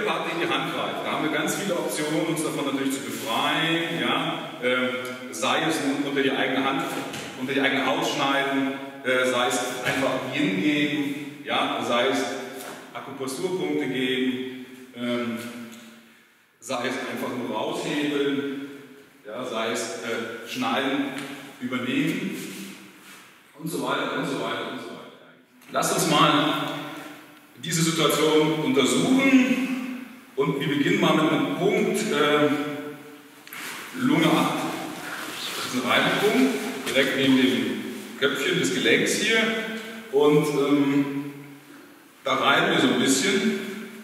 Part, der in die Hand greift. Da haben wir ganz viele Optionen, uns davon natürlich zu befreien. Ja? Sei es nun unter die eigene Hand, unter die eigene Haut schneiden, sei es einfach hingeben, ja? Sei es Akupressurpunkte geben, sei es einfach nur raushebeln, ja? Sei es schneiden, übernehmen und so weiter und so weiter und so weiter. Lasst uns mal diese Situation untersuchen und wir beginnen mal mit einem Punkt Lunge 8. Das ist ein Reibpunkt, direkt neben dem Köpfchen des Gelenks hier und da reiben wir so ein bisschen,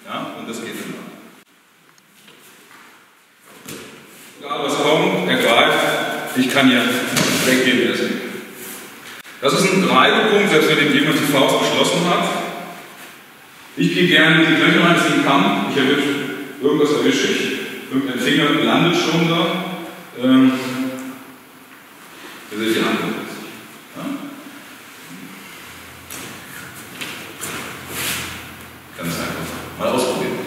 ja, und das geht dann. Egal was kommt, ergreift, ich kann hier weggehen lassen. Das ist ein Reibepunkt, selbst wenn jemand die Faust geschlossen hat. Ich gehe gerne in die Knöchel rein, in den Kamm, ich erwische, irgendwas erwische ich, irgendein Finger landet schon da. Ihr seht die Hand. Ja? Ganz einfach. Mal ausprobieren.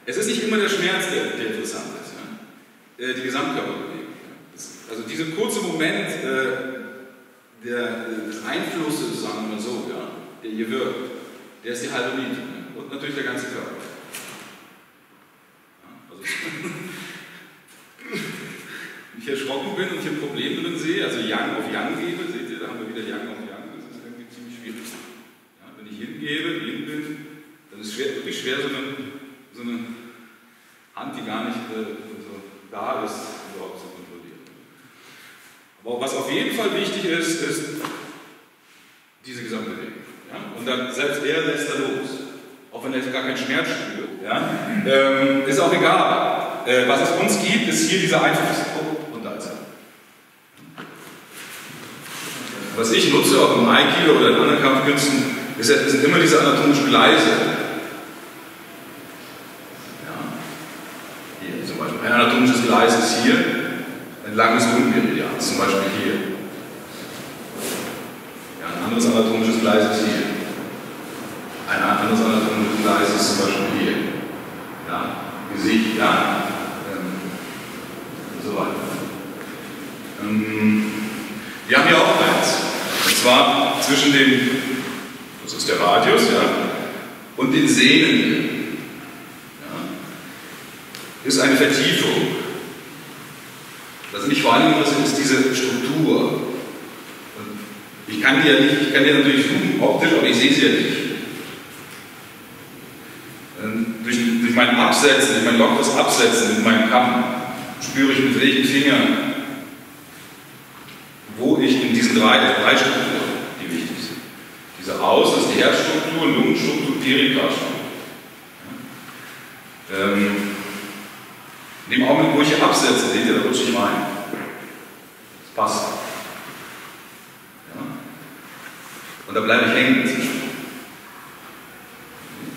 Es ist nicht immer der Schmerz, der interessant ist. Ja? Die Gesamtkörperbewegung. Also dieser kurze Moment des Einflusses, sagen wir mal so, ja, der hier wirkt, der ist die halbe Miete. Ja? Und natürlich der ganze Körper. Ja, also wenn ich erschrocken bin und hier ein Problem drin sehe, also Yang auf Yang gebe, seht ihr, da haben wir wieder Yang auf Yang, das ist irgendwie ziemlich schwierig. Ja, wenn ich hingebe, hin bin, dann ist es wirklich schwer, so eine Hand, die gar nicht da ist, überhaupt zu kontrollieren. Aber was auf jeden Fall wichtig ist, ist diese Gesamtbewegung. Ja? Und dann selbst er lässt da los, auch wenn er jetzt gar keinen Schmerz spürt. Ja? Ist auch egal. Was es uns gibt, ist hier dieser Einfluss. Und da ist er. Was ich nutze, auch im Aikido oder in anderen Kampfkünsten, sind immer diese anatomischen Gleise. Ein anatomisches Gleis ist hier, entlang des Lungenmeridians, zum Beispiel hier. Ja, ein anderes anatomisches Gleis ist hier. Ein anderes anatomisches Gleis ist zum Beispiel hier. Ja, Gesicht, ja, und so weiter. Wir haben hier auch eins. Und zwar zwischen dem, das ist der Radius, ja, und den Sehnen hier. Ist eine Vertiefung. Was mich vor allem interessiert, ist diese Struktur. Und ich kann die ja nicht, ich kann die natürlich suchen, optisch, aber ich sehe sie ja nicht. Durch mein Absetzen, durch mein lockeres Absetzen mit meinem Kamm spüre ich mit welchen Fingern, wo ich in diesen drei Strukturen, die wichtig sind. Diese Außen, das ist die Herzstruktur, Lungenstruktur, Perikardialstruktur. In dem Augenblick, wo ich hier absetze, seht ihr, da rutsche ich rein. Das passt. Ja? Und da bleibe ich hängen.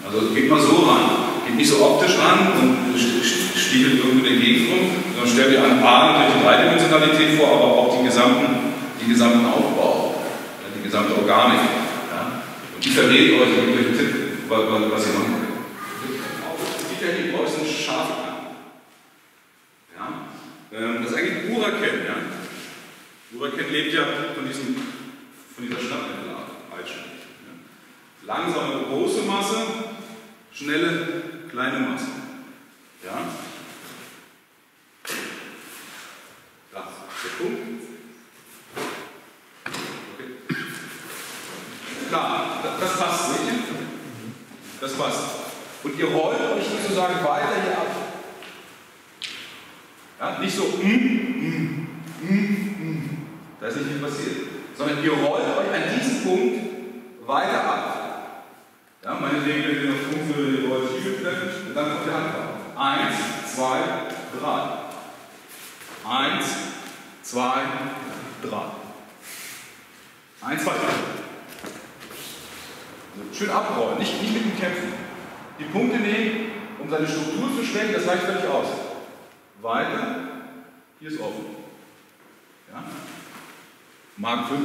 Also geht mal so ran. Geht nicht so optisch ran und stiefelt irgendwo den Gegend rum, sondern stellt ihr an natürlich die Dreidimensionalität vor, aber auch den gesamten Aufbau, die gesamte Organik. Ja? Und die verrät euch durch den Tipp, was ihr machen könnt. Es gibt ja die größten Schafe. Das ist eigentlich Uraken. Ja? Uraken lebt ja von dieser Stadtentwicklung. Ja? Langsame große Masse, schnelle kleine Masse. Ja? Das ist der Punkt. Okay. Klar, das passt, seht ihr? Das passt. Und ihr rollt euch sozusagen weiter hier ab. Ja, nicht so, da ist nicht viel passiert, sondern ihr rollt euch an diesem Punkt weiter ab. Ja, meinetwegen, wenn ihr noch Punkt für die Rolle schieben könnt, und dann kommt der Handball. 1, 2, 3. 1, 2, 3. 1, 2, 3. Schön abrollen, nicht mit dem Kämpfen. die Punkte nehmen, um seine Struktur zu schwächen, das reicht völlig aus. Weiter, hier ist offen. Ja? Mark 5